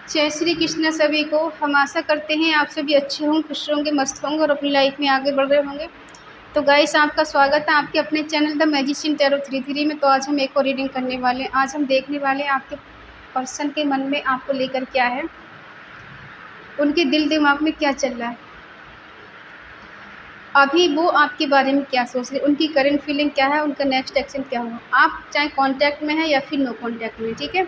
जय श्री कृष्ण सभी को। हम आशा करते हैं आप सभी अच्छे होंगे, खुश होंगे, मस्त होंगे और अपनी लाइफ में आगे बढ़ रहे होंगे। तो गाइस, आपका स्वागत है आपके अपने चैनल द मैजिशियन टैरो 33 में। तो आज हम एक और रीडिंग करने वाले हैं। आज हम देखने वाले हैं आपके पर्सन के मन में आपको लेकर क्या है, उनके दिल दिमाग में क्या चल रहा है, अभी वो आपके बारे में क्या सोच रहे, उनकी करंट फीलिंग क्या है, उनका नेक्स्ट एक्शन क्या होगा। आप चाहे कांटेक्ट में है या फिर नो कांटेक्ट में, ठीक है।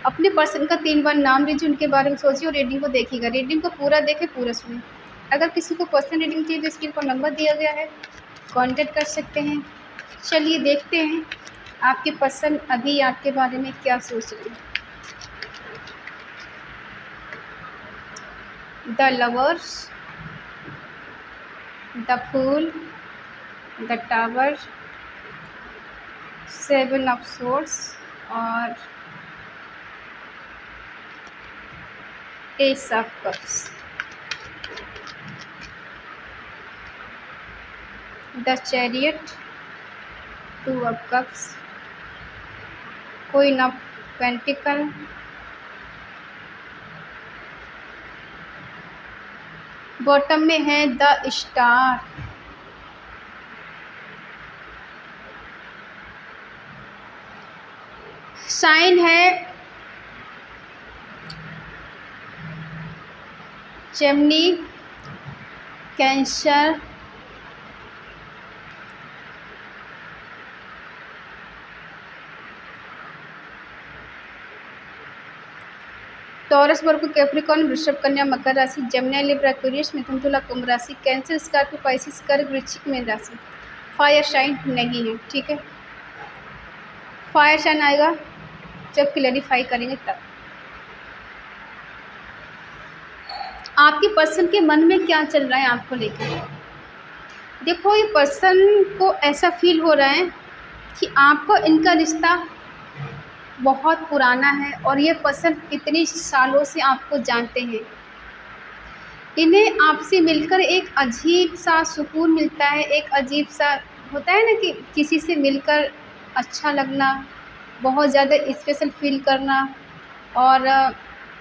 अपने पर्सन का 3 बार नाम लीजिए, उनके बारे में सोचिए और रीडिंग को देखिएगा। रीडिंग को पूरा देखें, पूरा सुनिए। अगर किसी को पर्सनल रीडिंग चाहिए तो स्क्रीन पर नंबर दिया गया है, कांटेक्ट कर सकते हैं। चलिए देखते हैं आपके पर्सन अभी आपके बारे में क्या सोच रहे हैं। The lovers, the fool, the tower, 7 of swords और ace of cups. The chariot, 2 of cups, queen of pentacle, bottom में है द स्टार, साइन है Gemini, Cancer, Taurus, Virgo, Capricorn, Vrishabh, Kanya, मकर राशि, जमुना, लिब्रा, एक्वेरियस, मिथुन, तुला, कुंभ राशि, कैंसर, स्कॉर्पियो, पाइसिस, कर्क, वृश्चिक, mean राशि। फायर साइन नहीं है, ठीक है। फायर साइन आएगा जब क्लैरिफाई करेंगे तब। आपके पर्सन के मन में क्या चल रहा है आपको लेकर। देखो, ये पर्सन को ऐसा फील हो रहा है कि आपको इनका रिश्ता बहुत पुराना है और ये पर्सन कितने सालों से आपको जानते हैं। इन्हें आपसे मिलकर एक अजीब सा सुकून मिलता है, एक अजीब सा होता है ना कि किसी से मिलकर अच्छा लगना, बहुत ज़्यादा स्पेशल फील करना और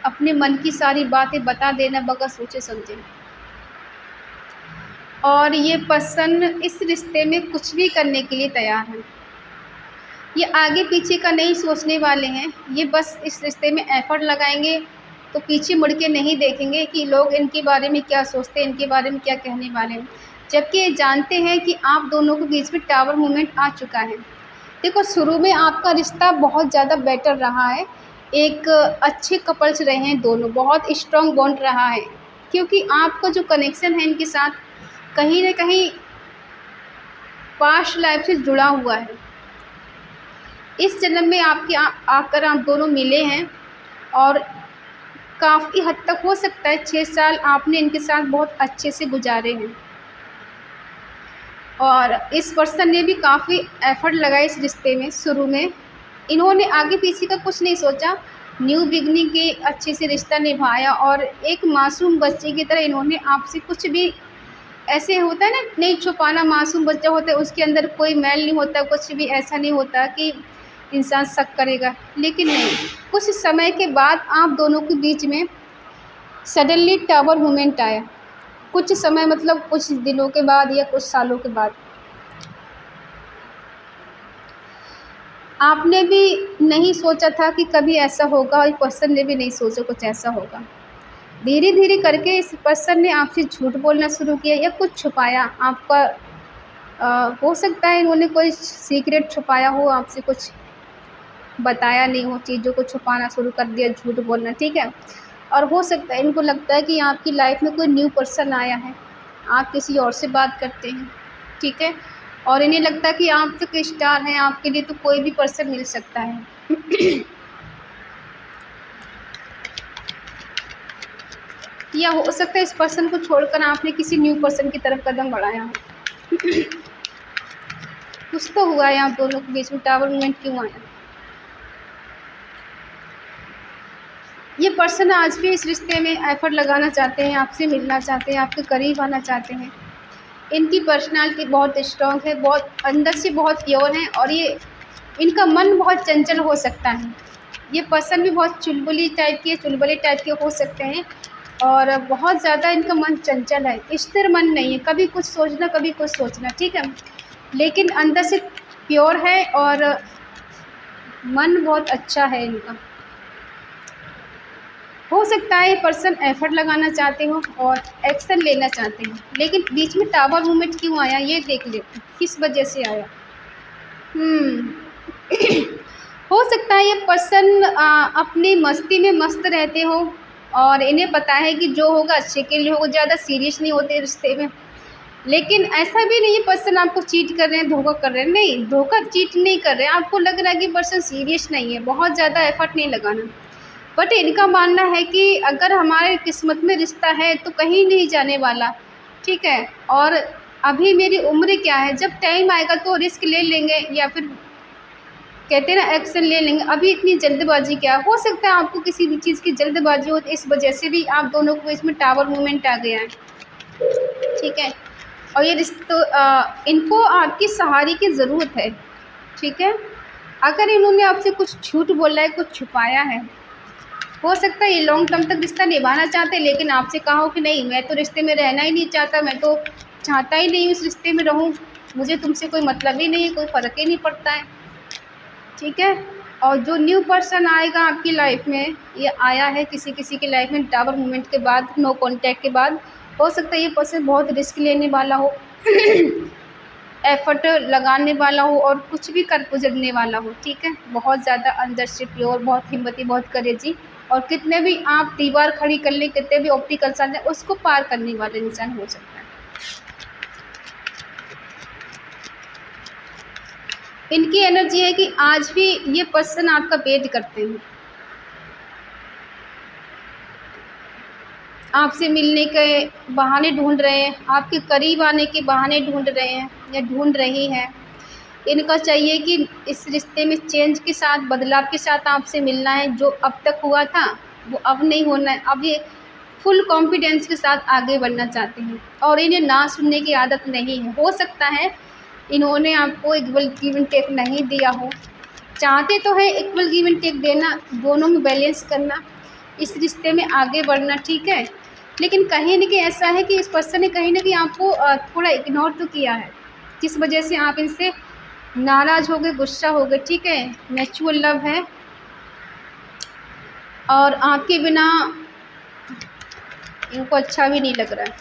अपने मन की सारी बातें बता देना बगैर सोचे समझे। और ये पर्सन इस रिश्ते में कुछ भी करने के लिए तैयार है। ये आगे पीछे का नहीं सोचने वाले हैं, ये बस इस रिश्ते में एफर्ट लगाएंगे तो पीछे मुड़ के नहीं देखेंगे कि लोग इनके बारे में क्या सोचते हैं, इनके बारे में क्या कहने वाले हैं। जबकि ये जानते हैं कि आप दोनों के बीच में टावर मोमेंट आ चुका है। देखो, शुरू में आपका रिश्ता बहुत ज़्यादा बेटर रहा है, एक अच्छे कपल्स रहे हैं दोनों, बहुत स्ट्रॉन्ग बॉन्ड रहा है, क्योंकि आपका जो कनेक्शन है इनके साथ कहीं ना कहीं पास्ट लाइफ से जुड़ा हुआ है। इस जन्म में आपके आकर आप दोनों मिले हैं और काफ़ी हद तक हो सकता है 6 साल आपने इनके साथ बहुत अच्छे से गुजारे हैं। और इस पर्सन ने भी काफ़ी एफर्ट लगाया इस रिश्ते में। शुरू में इन्होंने आगे पीछे का कुछ नहीं सोचा, न्यू बिगनिंग के अच्छे से रिश्ता निभाया और एक मासूम बच्चे की तरह इन्होंने आपसे कुछ भी ऐसे होता है ना, नहीं छुपाना, मासूम बच्चा होता है उसके अंदर कोई मैल नहीं होता, कुछ भी ऐसा नहीं होता कि इंसान शक करेगा। लेकिन नहीं, कुछ समय के बाद आप दोनों के बीच में सडनली टावर मोमेंट आया। कुछ समय मतलब कुछ दिनों के बाद या कुछ सालों के बाद। आपने भी नहीं सोचा था कि कभी ऐसा होगा और पर्सन ने भी नहीं सोचा कुछ ऐसा होगा। धीरे धीरे करके इस पर्सन ने आपसे झूठ बोलना शुरू किया या कुछ छुपाया आपका। हो सकता है इन्होंने कोई सीक्रेट छुपाया हो, आपसे कुछ बताया नहीं हो, चीज़ों को छुपाना शुरू कर दिया, झूठ बोलना, ठीक है। और हो सकता है इनको लगता है कि आपकी लाइफ में कोई न्यू पर्सन आया है, आप किसी और से बात करते हैं, ठीक है। और इन्हें लगता है कि आप तो स्टार हैं, आपके लिए तो कोई भी पर्सन मिल सकता है। या हो सकता है इस पर्सन को छोड़कर आपने किसी न्यू पर्सन की तरफ कदम बढ़ाया हो। कुछ तो हुआ है आप दोनों के बीच में, टावर मोमेंट क्यों आया। ये पर्सन आज भी इस रिश्ते में एफर्ट लगाना चाहते हैं, आपसे मिलना चाहते हैं, आपके करीब आना चाहते हैं। इनकी पर्सनालिटी बहुत स्ट्रॉन्ग है, बहुत अंदर से बहुत प्योर है और ये इनका मन बहुत चंचल हो सकता है, ये पर्सन भी बहुत चुलबुली टाइप के, चुलबुले टाइप के हो सकते हैं और बहुत ज़्यादा इनका मन चंचल है, स्थिर मन नहीं है, कभी कुछ सोचना कभी कुछ सोचना, ठीक है। लेकिन अंदर से प्योर है और मन बहुत अच्छा है इनका। हो सकता है ये पर्सन एफर्ट लगाना चाहते हो और एक्शन लेना चाहते हैं, लेकिन बीच में टावर मूवमेंट क्यों आया ये देख लेते हैं, किस वजह से आया। हो सकता है ये पर्सन अपनी मस्ती में मस्त रहते हो और इन्हें पता है कि जो होगा अच्छे के लिए होगा, ज़्यादा सीरियस नहीं होते रिश्ते में। लेकिन ऐसा भी नहीं है पर्सन आपको चीट कर रहे हैं, धोखा कर रहे हैं, नहीं, धोखा चीट नहीं कर रहे हैं। आपको लग रहा है कि पर्सन सीरियस नहीं है, बहुत ज़्यादा एफर्ट नहीं लगाना, बट इनका मानना है कि अगर हमारे किस्मत में रिश्ता है तो कहीं नहीं जाने वाला, ठीक है। और अभी मेरी उम्र क्या है, जब टाइम आएगा तो रिस्क ले लेंगे या फिर कहते हैं ना एक्शन ले लेंगे, अभी इतनी जल्दबाजी क्या। हो सकता है आपको किसी भी चीज़ की जल्दबाजी हो, तो इस वजह से भी आप दोनों को इसमें टावर मूवमेंट आ गया है, ठीक है। और ये रिश्ता इनको आपकी सहारे की ज़रूरत है, ठीक है। अगर इन्होंने आपसे कुछ झूठ बोला है, कुछ छुपाया है, हो सकता है ये लॉन्ग टर्म तक रिश्ता निभाना चाहते हैं, लेकिन आपसे कहा हो कि नहीं, मैं तो रिश्ते में रहना ही नहीं चाहता, मैं तो चाहता ही नहीं उस रिश्ते में रहूं, मुझे तुमसे कोई मतलब ही नहीं है, कोई फ़र्क ही नहीं पड़ता है, ठीक है। और जो न्यू पर्सन आएगा आपकी लाइफ में, ये आया है किसी किसी की लाइफ में टावर मूवमेंट के बाद, नो कॉन्टैक्ट के बाद। हो सकता है ये पर्सन बहुत रिस्क लेने वाला हो एफर्ट लगाने वाला हो और कुछ भी कर गुजरने वाला हो, ठीक है। बहुत ज़्यादा अंदर से प्योर, बहुत हिम्मती, बहुत करेजी, और कितने भी आप दीवार खड़ी कर ले, कितने भी ऑब्स्टिकल्स आ जाए, उसको पार करने वाला इंसान हो सकता है। इनकी एनर्जी है कि आज भी ये पर्सन आपका वेट करते हैं, आपसे मिलने के बहाने ढूंढ रहे हैं, आपके करीब आने के बहाने ढूंढ रहे हैं या ढूंढ रही हैं। इनका चाहिए कि इस रिश्ते में चेंज के साथ, बदलाव के साथ आपसे मिलना है। जो अब तक हुआ था वो अब नहीं होना है। अब ये फुल कॉन्फिडेंस के साथ आगे बढ़ना चाहते हैं और इन्हें ना सुनने की आदत नहीं है। हो सकता है इन्होंने आपको इक्वल गिव एंड टेक नहीं दिया हो, चाहते तो है इक्वल गिव एंड टेक देना, दोनों में बैलेंस करना, इस रिश्ते में आगे बढ़ना, ठीक है। लेकिन कहीं न कहीं ऐसा है कि इस पर्सन ने कहीं न कहीं आपको थोड़ा इग्नोर तो किया है, जिस वजह से आप इनसे नाराज़ हो गए, गुस्सा हो गए, ठीक है। म्यूचुअल लव है और आपके बिना इनको अच्छा भी नहीं लग रहा है।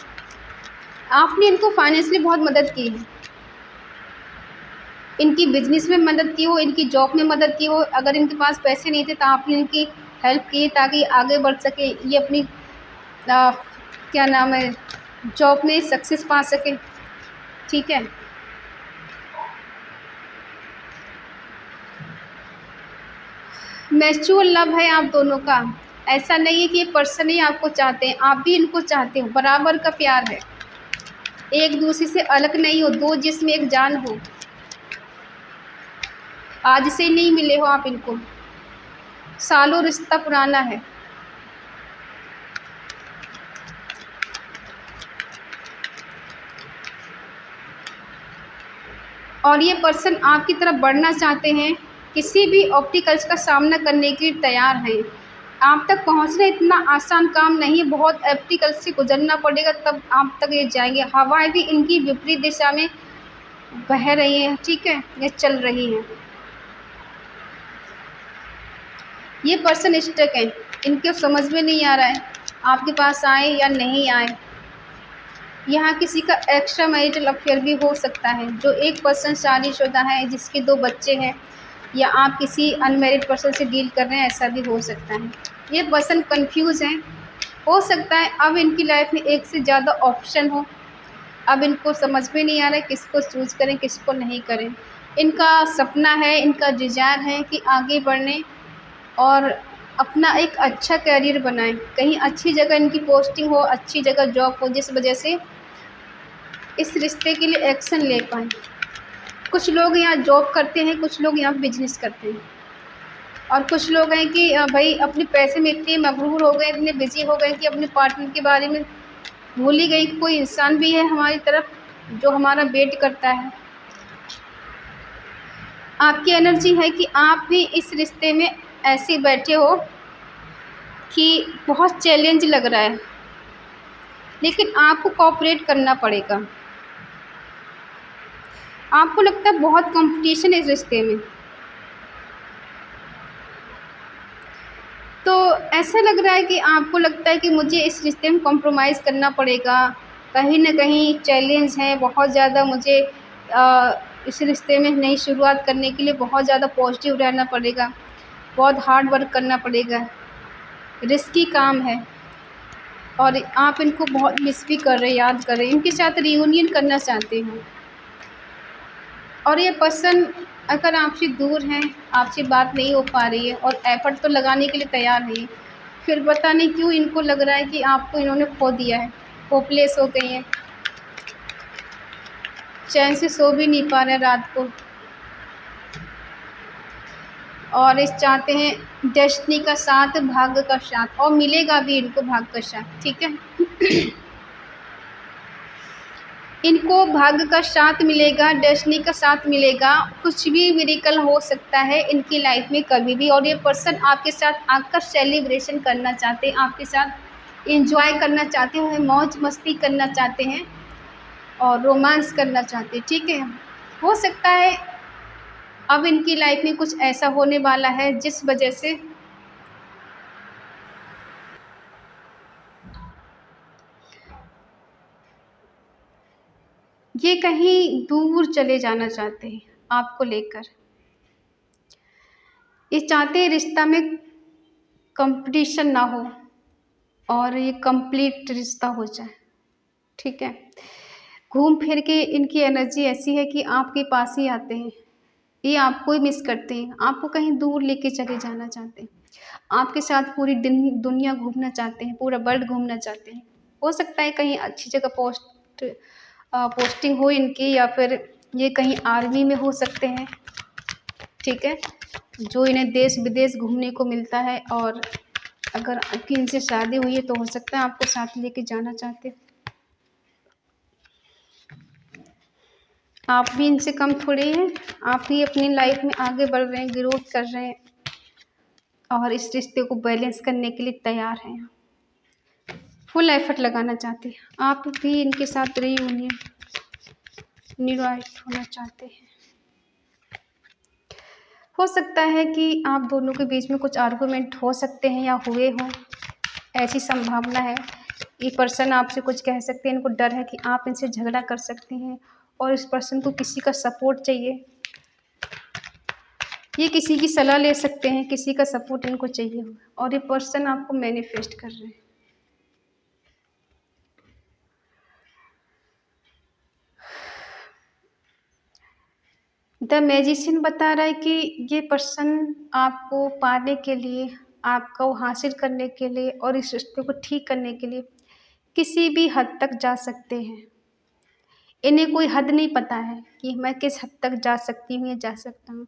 आपने इनको फाइनेंशियली बहुत मदद की है, इनकी बिजनेस में मदद की हो, इनकी जॉब में मदद की हो। अगर इनके पास पैसे नहीं थे तो आपने इनकी हेल्प की ताकि आगे बढ़ सके, ये अपनी क्या नाम है, जॉब में सक्सेस पा सके, ठीक है। म्यूचुअल लव है आप दोनों का। ऐसा नहीं है कि ये पर्सन ही आपको चाहते हैं, आप भी इनको चाहते हो, बराबर का प्यार है, एक दूसरे से अलग नहीं हो, दो जिस्म एक जान हो। आज से नहीं मिले हो आप इनको, सालों रिश्ता पुराना है। और ये पर्सन आपकी तरफ बढ़ना चाहते हैं, किसी भी ऑब्स्टिकल्स का सामना करने के लिए तैयार हैं। आप तक पहुंचना इतना आसान काम नहीं है, बहुत ऑब्स्टिकल्स से गुजरना पड़ेगा तब आप तक ये जाएंगे। हवाएं भी इनकी विपरीत दिशा में बह रही हैं, ठीक है, ये चल रही हैं। ये पर्सन स्टक है, इनके समझ में नहीं आ रहा है आपके पास आए या नहीं आए। यहाँ किसी का एक्स्ट्रा मैरिटल अफेयर भी हो सकता है। जो एक पर्सन शादीशुदा है, जिसके 2 बच्चे हैं, या आप किसी अनमैरिड पर्सन से डील कर रहे हैं, ऐसा भी हो सकता है। ये पर्सन कंफ्यूज है, हो सकता है अब इनकी लाइफ में एक से ज़्यादा ऑप्शन हो, अब इनको समझ में नहीं आ रहा है किसको चूज़ करें किसको नहीं करें। इनका सपना है, इनका डिज़ायर है कि आगे बढ़ने और अपना एक अच्छा करियर बनाएं, कहीं अच्छी जगह इनकी पोस्टिंग हो, अच्छी जगह जॉब हो, जिस वजह से इस रिश्ते के लिए एक्शन ले पाएँ। कुछ लोग यहाँ जॉब करते हैं, कुछ लोग यहाँ बिजनेस करते हैं, और कुछ लोग हैं कि भाई अपने पैसे में इतने मगरूर हो गए, इतने बिजी हो गए कि अपने पार्टनर के बारे में भूल ही गई कि कोई इंसान भी है हमारी तरफ जो हमारा वेट करता है। आपकी एनर्जी है कि आप भी इस रिश्ते में ऐसे बैठे हो कि बहुत चैलेंज लग रहा है, लेकिन आपको कोऑपरेट करना पड़ेगा। आपको लगता है बहुत कंपटीशन है इस रिश्ते में, तो ऐसा लग रहा है कि आपको लगता है कि मुझे इस रिश्ते में कॉम्प्रोमाइज़ करना पड़ेगा, कहीं न कहीं चैलेंज है बहुत ज़्यादा मुझे। इस रिश्ते में नई शुरुआत करने के लिए बहुत ज़्यादा पॉजिटिव रहना पड़ेगा, बहुत हार्ड वर्क करना पड़ेगा, रिस्की काम है। और आप इनको बहुत मिस भी कर रहे हैं, याद कर रहे हैं, इनके साथ रियूनियन करना चाहते हैं। और ये पर्सन अगर आपसे दूर हैं, आपसे बात नहीं हो पा रही है और एफ़र्ट तो लगाने के लिए तैयार नहीं, फिर पता नहीं क्यों इनको लग रहा है कि आपको इन्होंने खो दिया है, होपलेस हो गई हैं, चैन से सो भी नहीं पा रहे हैं रात को। और इस चाहते हैं डेस्टिनी का साथ, भाग्य का साथ, और मिलेगा भी इनको भाग्य का साथ, ठीक है। इनको भाग्य का साथ मिलेगा, डेस्टिनी का साथ मिलेगा, कुछ भी मिरेकल हो सकता है इनकी लाइफ में कभी भी। और ये पर्सन आपके साथ आकर सेलिब्रेशन करना चाहते हैं, आपके साथ एंजॉय करना चाहते हैं, मौज मस्ती करना चाहते हैं और रोमांस करना चाहते हैं, ठीक है। हो सकता है अब इनकी लाइफ में कुछ ऐसा होने वाला है जिस वजह से ये कहीं दूर चले जाना चाहते हैं आपको लेकर। ये चाहते हैं रिश्ता में कंपटीशन ना हो और ये कंप्लीट रिश्ता हो जाए, ठीक है। घूम फिर के इनकी एनर्जी ऐसी है कि आपके पास ही आते हैं, ये आपको ही मिस करते हैं, आपको कहीं दूर लेके चले जाना चाहते हैं, आपके साथ पूरी दुनिया घूमना चाहते हैं, पूरा वर्ल्ड घूमना चाहते हैं। हो सकता है कहीं अच्छी जगह पोस्टिंग हो इनकी, या फिर ये कहीं आर्मी में हो सकते हैं, ठीक है, जो इन्हें देश विदेश घूमने को मिलता है। और अगर आपकी इनसे शादी हुई है तो हो सकता है आपको साथ लेके जाना चाहते हैं। आप भी इनसे कम थोड़ी हैं, आप भी अपनी लाइफ में आगे बढ़ रहे हैं, ग्रोथ कर रहे हैं और इस रिश्ते को बैलेंस करने के लिए तैयार हैं, फुल एफर्ट लगाना चाहते हैं। आप भी इनके साथ रियूनियन निवाहित होना चाहते हैं। हो सकता है कि आप दोनों के बीच में कुछ आर्गुमेंट हो सकते हैं या हुए हों, ऐसी संभावना है। ये पर्सन आपसे कुछ कह सकते हैं, इनको डर है कि आप इनसे झगड़ा कर सकते हैं और इस पर्सन को किसी का सपोर्ट चाहिए, ये किसी की सलाह ले सकते हैं, किसी का सपोर्ट इनको चाहिए होगा। और ये पर्सन आपको मैनिफेस्ट कर रहे हैं। द मैजिशियन बता रहा है कि ये पर्सन आपको पाने के लिए, आपको हासिल करने के लिए और इस रिश्ते को ठीक करने के लिए किसी भी हद तक जा सकते हैं। इन्हें कोई हद नहीं पता है कि मैं किस हद तक जा सकती हूँ या जा सकता हूँ।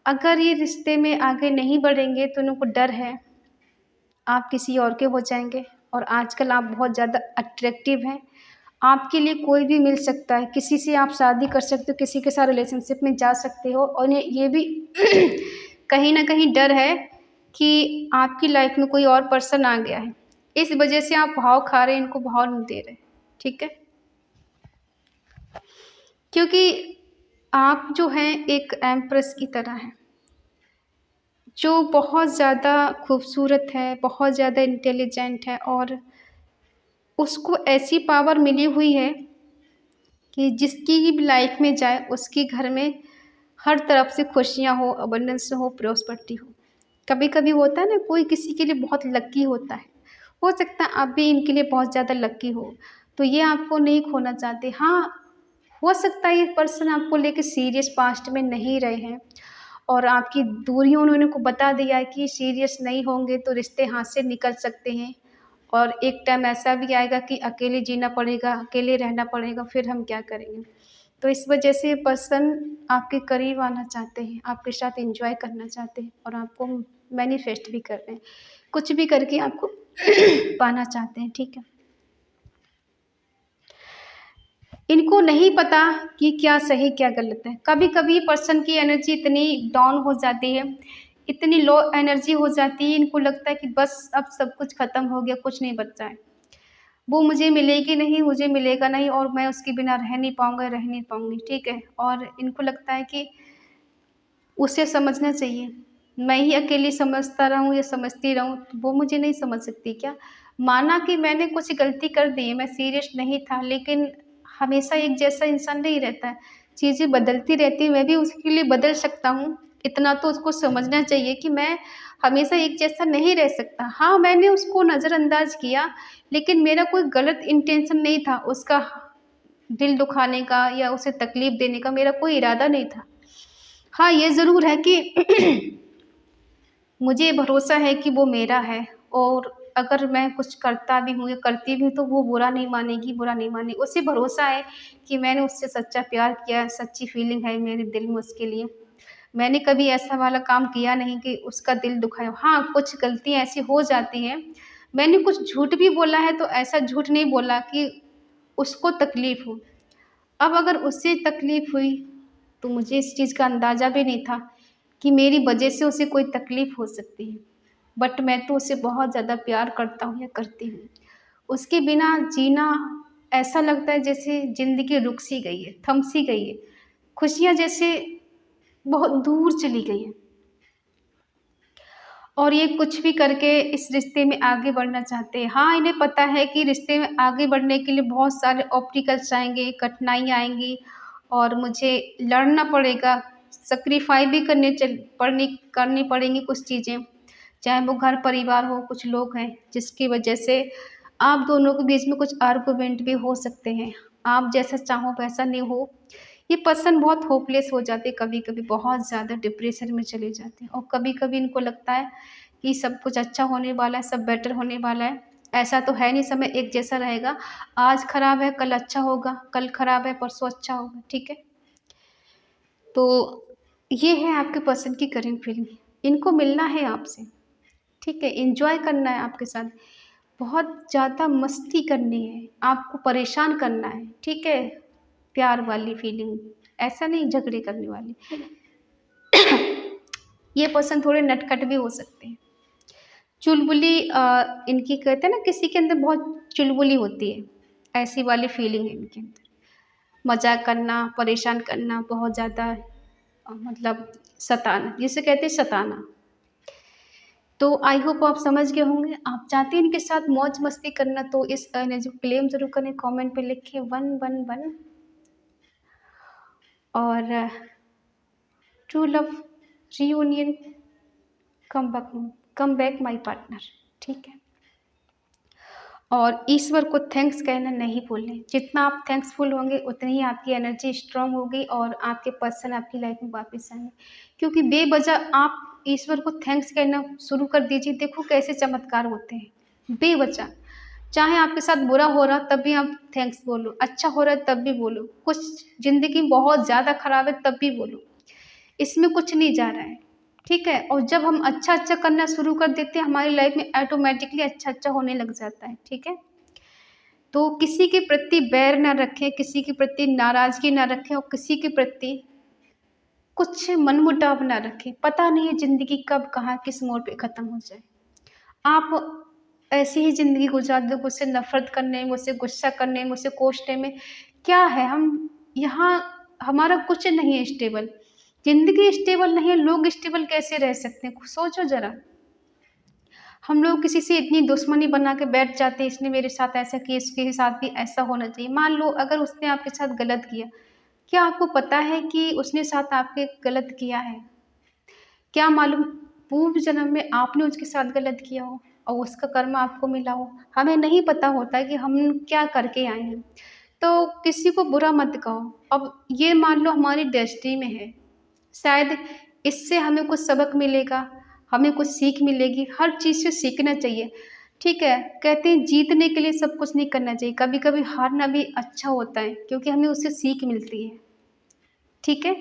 अगर ये रिश्ते में आगे नहीं बढ़ेंगे तो इनको डर है आप किसी और के हो जाएंगे। और आजकल आप बहुत ज़्यादा अट्रैक्टिव हैं, आपके लिए कोई भी मिल सकता है, किसी से आप शादी कर सकते हो, किसी के साथ रिलेशनशिप में जा सकते हो। और इन्हें ये भी कहीं ना कहीं डर है कि आपकी लाइफ में कोई और पर्सन आ गया है, इस वजह से आप भाव खा रहे हैं, इनको भाव नहीं दे रहे, ठीक है। क्योंकि आप जो हैं एक एम्प्रेस की तरह हैं, जो बहुत ज़्यादा खूबसूरत है, बहुत ज़्यादा इंटेलिजेंट है और उसको ऐसी पावर मिली हुई है कि जिसकी भी लाइफ में जाए उसके घर में हर तरफ से खुशियाँ हो, अबंडेंस हो, प्रॉस्पेरिटी हो। कभी कभी होता है ना, कोई किसी के लिए बहुत लकी होता है, हो सकता है आप भी इनके लिए बहुत ज़्यादा लकी हो, तो ये आपको नहीं खोना चाहते। हाँ, हो सकता है ये पर्सन आपको लेके सीरियस पास्ट में नहीं रहे हैं और आपकी दूरियों उन्होंने को बता दिया है कि सीरियस नहीं होंगे तो रिश्ते हाथ से निकल सकते हैं। और एक टाइम ऐसा भी आएगा कि अकेले जीना पड़ेगा, अकेले रहना पड़ेगा, फिर हम क्या करेंगे। तो इस वजह से पर्सन आपके करीब आना चाहते हैं, आपके साथ एंजॉय करना चाहते हैं और आपको मैनिफेस्ट भी कर रहे हैं, कुछ भी करके आपको पाना चाहते हैं, ठीक है। इनको नहीं पता कि क्या सही क्या गलत है। कभी कभी पर्सन की एनर्जी इतनी डाउन हो जाती है इतनी लो एनर्जी हो जाती है, इनको लगता है कि बस अब सब कुछ ख़त्म हो गया, कुछ नहीं बचा है। वो मुझे मिलेगी नहीं, मुझे मिलेगा नहीं और मैं उसके बिना रह नहीं पाऊँगा, रह नहीं पाऊँगी, ठीक है? और इनको लगता है कि उसे समझना चाहिए। मैं ही अकेली समझता रहूँ या समझती रहूँ, तो वो मुझे नहीं समझ सकती क्या? माना कि मैंने कुछ गलती कर दी है, मैं सीरियस नहीं था, लेकिन हमेशा एक जैसा इंसान नहीं रहता है। चीज़ें बदलती रहती हैं, मैं भी उसके लिए बदल सकता हूँ। इतना तो उसको समझना चाहिए कि मैं हमेशा एक जैसा नहीं रह सकता। हाँ, मैंने उसको नज़रअंदाज किया, लेकिन मेरा कोई गलत इंटेंशन नहीं था उसका दिल दुखाने का या उसे तकलीफ़ देने का मेरा कोई इरादा नहीं था। हाँ, ये ज़रूर है कि मुझे भरोसा है कि वो मेरा है और अगर मैं कुछ करता भी हूँ या करती भी हूँ तो वो बुरा नहीं मानेगी, बुरा नहीं मानेगी। उसे भरोसा है कि मैंने उससे सच्चा प्यार किया है, सच्ची फीलिंग है मेरे दिल में उसके लिए। मैंने कभी ऐसा वाला काम किया नहीं कि उसका दिल दुखाया। हाँ, कुछ गलतियाँ ऐसी हो जाती हैं। मैंने कुछ झूठ भी बोला है तो ऐसा झूठ नहीं बोला कि उसको तकलीफ़ हो। अब अगर उससे तकलीफ़ हुई, तो मुझे इस चीज़ का अंदाज़ा भी नहीं था कि मेरी वजह से उसे कोई तकलीफ़ हो सकती है। बट मैं तो उसे बहुत ज़्यादा प्यार करता हूँ या करती हूँ। उसके बिना जीना ऐसा लगता है जैसे ज़िंदगी रुक सी गई है, थम सी गई है। खुशियाँ जैसे बहुत दूर चली गई हैं और ये कुछ भी करके इस रिश्ते में आगे बढ़ना चाहते हैं। हाँ, इन्हें पता है कि रिश्ते में आगे बढ़ने के लिए बहुत सारे ऑब्स्टिकल्स आएँगे, कठिनाइयाँ आएँगी और मुझे लड़ना पड़ेगा, सैक्रिफ़ाइस भी करनी पड़ेंगी कुछ चीज़ें। चाहे वो घर परिवार हो, कुछ लोग हैं जिसकी वजह से आप दोनों के बीच में कुछ आर्गुमेंट भी हो सकते हैं। आप जैसा चाहो वैसा नहीं हो। ये पर्सन बहुत होपलेस हो जाते हैं कभी-कभी, बहुत ज़्यादा डिप्रेशन में चले जाते हैं और कभी-कभी इनको लगता है कि सब कुछ अच्छा होने वाला है, सब बेटर होने वाला है। ऐसा तो है नहीं, समय एक जैसा रहेगा। आज खराब है, कल अच्छा होगा, कल खराब है, परसों अच्छा होगा, ठीक है? तो ये है आपके पर्सन की करंट फीलिंग। इनको मिलना है आपसे, ठीक है? एन्जॉय करना है आपके साथ, बहुत ज़्यादा मस्ती करनी है, आपको परेशान करना है, ठीक है? प्यार वाली फीलिंग, ऐसा नहीं झगड़े करने वाली। ये पर्सन थोड़े नटखट भी हो सकते हैं। चुलबुली इनकी कहते हैं ना किसी के अंदर बहुत चुलबुली होती है, ऐसी वाली फीलिंग है इनके अंदर। मज़ाक करना, परेशान करना, बहुत ज़्यादा मतलब सताना, जिसे कहते हैं सताना। तो आई होप आप समझ गए होंगे। आप चाहते हैं इनके साथ मौज-मस्ती करना तो इस एनर्जी को क्लेम ज़रूर करें, कमेंट पे लिखें 111 और true love reunion come back my partner, ठीक है? और ईश्वर को थैंक्स कहना नहीं भूलें। जितना आप थैंक्सफुल होंगे उतनी ही आपकी एनर्जी स्ट्रॉन्ग होगी और आपके पर्सन आपकी लाइफ में वापस आएँगे। क्योंकि बेवजह आप ईश्वर को थैंक्स कहना शुरू कर दीजिए, देखो कैसे चमत्कार होते हैं। बेवजह, चाहे आपके साथ बुरा हो रहा तब भी आप थैंक्स बोलो, अच्छा हो रहा है तब भी बोलो, कुछ ज़िंदगी में बहुत ज़्यादा खराब है तब भी बोलो। इसमें कुछ नहीं जा रहा है, ठीक है? और जब हम अच्छा-अच्छा करना शुरू कर देते हैं, हमारी लाइफ में ऑटोमैटिकली अच्छा-अच्छा होने लग जाता है, ठीक है? तो किसी के प्रति बैर ना रखें, किसी के प्रति नाराज़गी ना रखें और किसी के प्रति कुछ मनमुटाव ना रखें। पता नहीं है ज़िंदगी कब, कहाँ, किस मोड़ पे ख़त्म हो जाए। आप ऐसी ही ज़िंदगी गुज़ार दो, मुझसे नफ़रत करने, मुझसे गुस्सा करने, मुझसे कोसने में क्या है? हम यहाँ हमारा कुछ नहीं है स्टेबल। ज़िंदगी स्टेबल नहीं है, लोग स्टेबल कैसे रह सकते हैं? सोचो ज़रा। हम लोग किसी से इतनी दुश्मनी बना के बैठ जाते हैं, इसने मेरे साथ ऐसा किया, इसके साथ भी ऐसा होना चाहिए। मान लो अगर उसने आपके साथ गलत किया, क्या आपको पता है कि उसने साथ आपके गलत किया है? क्या मालूम पूर्व जन्म में आपने उसके साथ गलत किया हो और उसका कर्म आपको मिला हो? हमें नहीं पता होता है कि हम क्या करके आए हैं। तो किसी को बुरा मत कहो। अब ये मान लो हमारी डेस्टिनी में है, शायद इससे हमें कुछ सबक मिलेगा, हमें कुछ सीख मिलेगी, हर चीज़ से सीखना चाहिए, ठीक है? कहते हैं जीतने के लिए सब कुछ नहीं करना चाहिए, कभी-कभी हारना भी अच्छा होता है क्योंकि हमें उससे सीख मिलती है, ठीक है?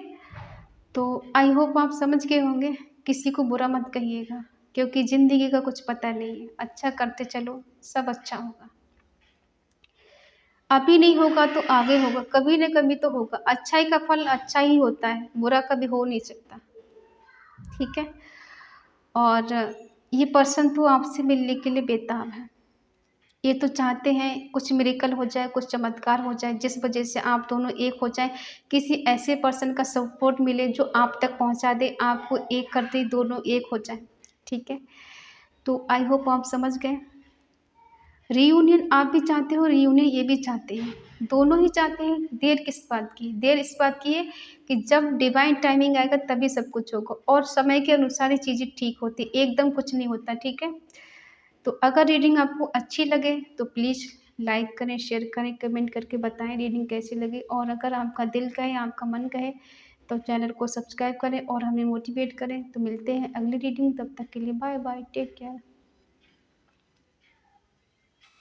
तो आई होप आप समझ गए होंगे, किसी को बुरा मत कहिएगा क्योंकि ज़िंदगी का कुछ पता नहीं है, अच्छा करते चलो, सब अच्छा होगा। अभी नहीं होगा तो आगे होगा, कभी न कभी तो होगा, अच्छाई का फल अच्छा ही होता है, बुरा कभी हो नहीं सकता, ठीक है? और ये पर्सन तो आपसे मिलने के लिए बेताब है। ये तो चाहते हैं कुछ मिरेकल हो जाए, कुछ चमत्कार हो जाए, जिस वजह से आप दोनों एक हो जाएँ। किसी ऐसे पर्सन का सपोर्ट मिले जो आप तक पहुँचा दे, आपको एक कर दे, दोनों एक हो जाएँ। ठीक है? तो आई होप आप समझ गए। रीयूनियन आप भी चाहते हो, रीयूनियन ये भी चाहते हैं, दोनों ही चाहते हैं। देर किस बात की? देर इस बात की है कि जब डिवाइन टाइमिंग आएगा तभी सब कुछ होगा, और समय के अनुसार ही चीज़ें ठीक होती हैं, एकदम कुछ नहीं होता। ठीक है? तो अगर रीडिंग आपको अच्छी लगे तो प्लीज़ लाइक करें, शेयर करें, कमेंट करके बताएं रीडिंग कैसी लगी। और अगर आपका दिल कहे, आपका मन कहे, तो चैनल को सब्सक्राइब करें और हमें मोटिवेट करें। तो मिलते हैं अगली रीडिंग, तब तक के लिए बाय बाय, टेक केयर।